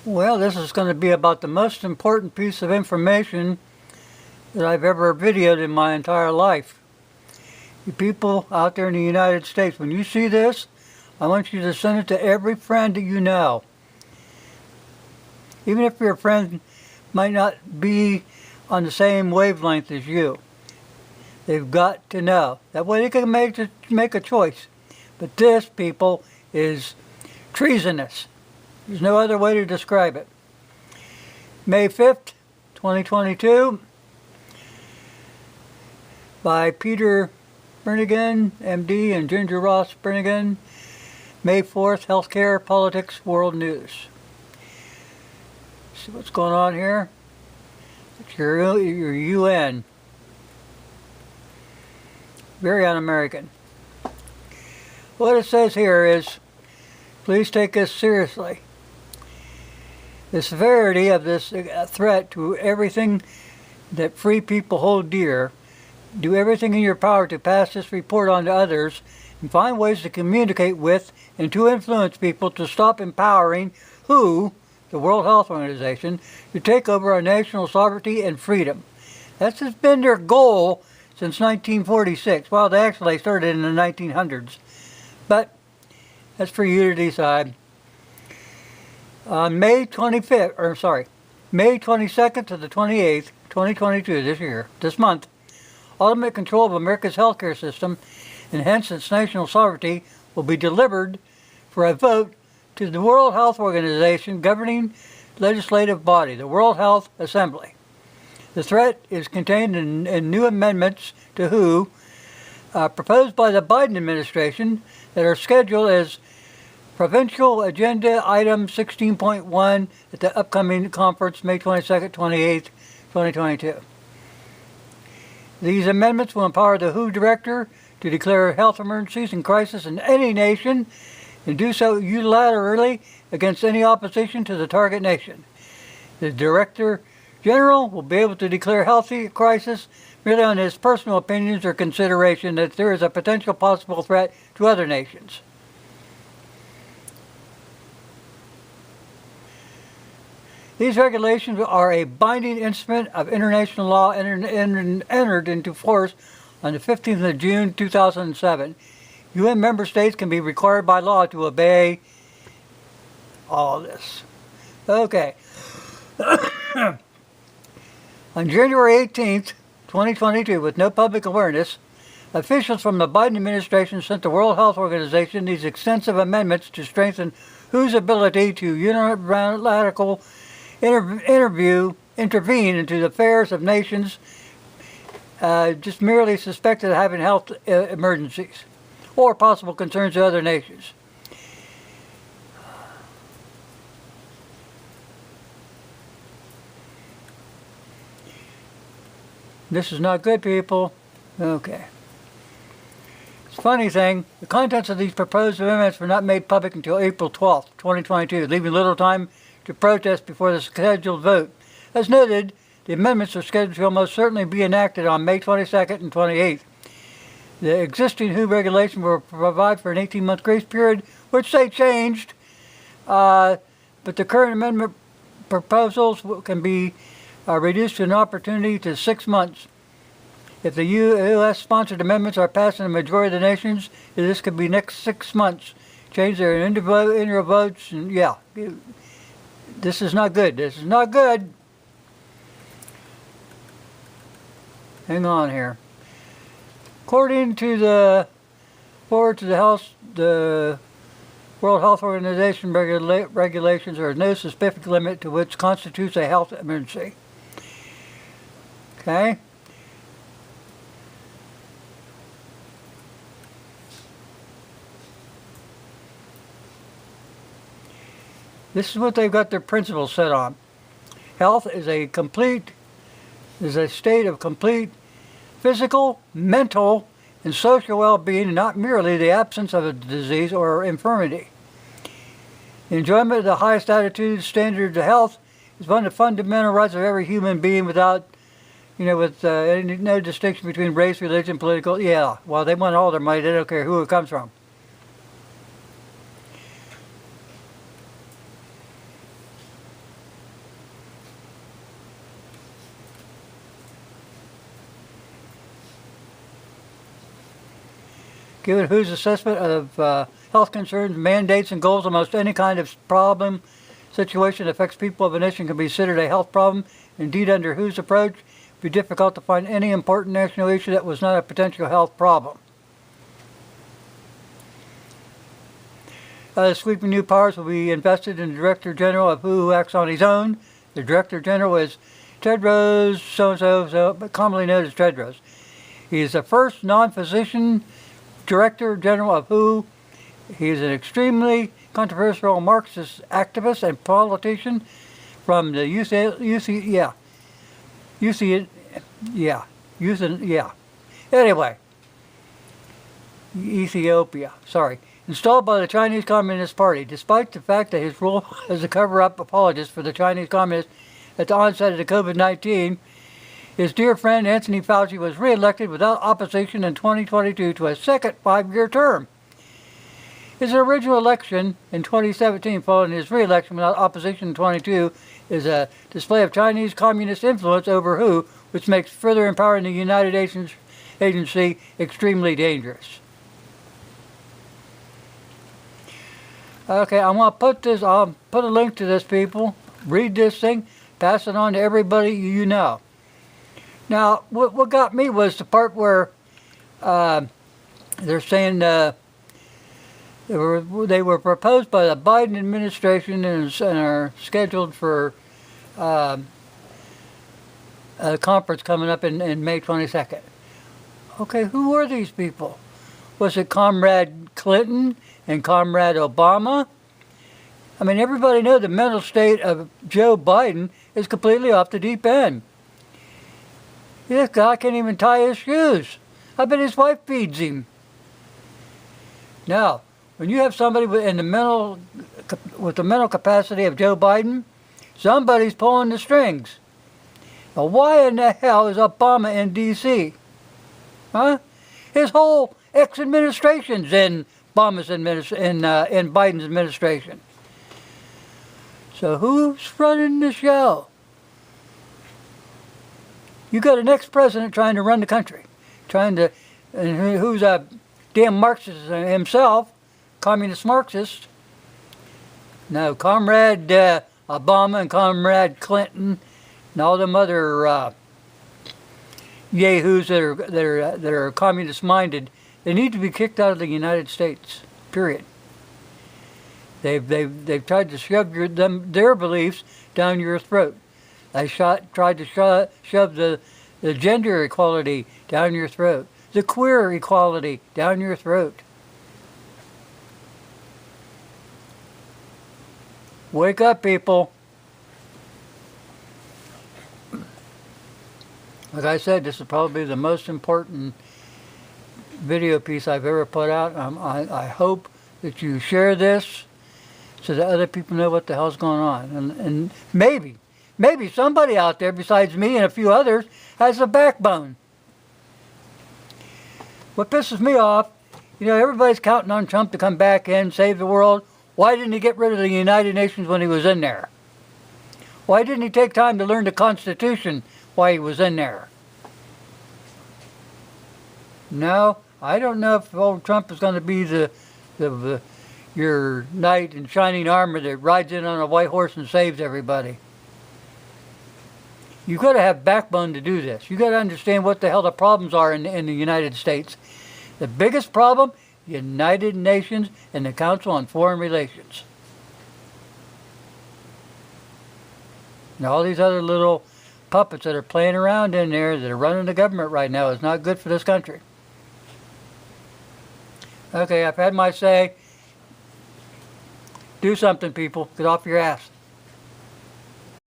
Well, this is going to be about the most important piece of information that I've ever videoed in my entire life. You people out there in the United States, when you see this, I want you to send it to every friend that you know. Even if your friend might not be on the same wavelength as you. They've got to know. That way they can make a choice. But this, people, is treasonous. There's no other way to describe it. May 5th, 2022, by Peter Bernigan, MD, and Ginger Ross Bernigan. May 4th, Healthcare, Politics, World News. See what's going on here? It's your UN. Very un-American. What it says here is, please take this seriously. The severity of this threat to everything that free people hold dear. Do everything in your power to pass this report on to others and find ways to communicate with and to influence people to stop empowering WHO, the World Health Organization, to take over our national sovereignty and freedom. That's been their goal since 1946. Well, they actually started in the 1900s. But that's for you to decide. On May 22nd to the 28th, 2022, this month, ultimate control of America's healthcare system and hence its national sovereignty will be delivered for a vote to the World Health Organization governing legislative body, the World Health Assembly. The threat is contained in new amendments to WHO proposed by the Biden administration that are scheduled as Provincial Agenda Item 16.1 at the upcoming conference, May 22nd, 28th, 2022. These amendments will empower the WHO director to declare health emergencies and crises in any nation and do so unilaterally against any opposition to the target nation. The Director General will be able to declare health crisis merely on his personal opinions or consideration that there is a potential possible threat to other nations. These regulations are a binding instrument of international law entered into force on the 15th of June 2007. UN member states can be required by law to obey all this. Okay. On January 18th, 2022, with no public awareness, officials from the Biden administration sent the World Health Organization these extensive amendments to strengthen WHO's ability to unilateral intervene into the affairs of nations just merely suspected of having health emergencies or possible concerns to other nations. This is not good, people. Okay. It's a funny thing, the contents of these proposed amendments were not made public until April 12th, 2022, leaving little time to protest before the scheduled vote. As noted, the amendments are scheduled to almost certainly be enacted on May 22nd and 28th. The existing WHO regulation will provide for an 18-month grace period, which they changed, but the current amendment proposals can be reduced to an opportunity to 6 months. If the U.S.-sponsored amendments are passed in the majority of the nations, this could be next 6 months. Change their individual votes, and yeah, this is not good. This is not good. Hang on here. According to the the World Health Organization regulations, there is no specific limit to which constitutes a health emergency. Okay. This is what they've got their principles set on. Health is a state of complete physical, mental, and social well-being, not merely the absence of a disease or infirmity. The enjoyment of the highest attitude standard to health is one of the fundamental rights of every human being without, with no distinction between race, religion, political. Yeah, well, they want all their money. They don't care who it comes from. given WHO's assessment of health concerns, mandates, and goals, almost any kind of problem, situation that affects people of a nation can be considered a health problem. Indeed, under WHO's approach, it would be difficult to find any important national issue that was not a potential health problem. Sweeping new powers will be invested in the Director General of WHO, who acts on his own. The Director General is Tedros, so-and-so, but commonly known as Tedros. He is the first non-physician Director General of WHO. He is an extremely controversial Marxist activist and politician from the Ethiopia, sorry. Installed by the Chinese Communist Party, despite the fact that his role as a cover-up apologist for the Chinese Communists at the onset of the COVID-19, his dear friend Anthony Fauci was re-elected without opposition in 2022 to a second 5-year term. His original election in 2017, following his re-election without opposition in 2022, is a display of Chinese Communist influence over WHO, which makes further empowering the United Nations agency extremely dangerous. Okay, I'm going to put this, I'll put a link to this, people. Read this thing, pass it on to everybody you know. Now, what got me was the part where they're saying they were proposed by the Biden administration and are scheduled for a conference coming up in May 22nd. Okay, who were these people? Was it Comrade Clinton and Comrade Obama? I mean, everybody knows the mental state of Joe Biden is completely off the deep end. This guy can't even tie his shoes. I bet his wife feeds him. Now, when you have somebody with the mental capacity of Joe Biden, somebody's pulling the strings. Now, why in the hell is Obama in D.C.? Huh? His whole ex-administration's in Obama's in Biden's administration. So who's running the show? You got an ex-president trying to run the country, and who's a damn Marxist himself, communist Marxist. Now, Comrade Obama and Comrade Clinton and all them other yahoos that are communist-minded, they need to be kicked out of the United States. Period. They've tried to shove their beliefs down your throat. They tried to shove the gender equality down your throat, the queer equality down your throat. Wake up, people. Like I said, this is probably the most important video piece I've ever put out. I hope that you share this so that other people know what the hell's going on. And maybe somebody out there besides me and a few others has a backbone. What pisses me off, everybody's counting on Trump to come back in, save the world. Why didn't he get rid of the United Nations when he was in there? Why didn't he take time to learn the Constitution while he was in there? No, I don't know if old Trump is going to be your knight in shining armor that rides in on a white horse and saves everybody. You've got to have backbone to do this. You've got to understand what the hell the problems are in the United States. The biggest problem, United Nations and the Council on Foreign Relations. And all these other little puppets that are playing around in there that are running the government right now is not good for this country. Okay, I've had my say. Do something, people. Get off your ass.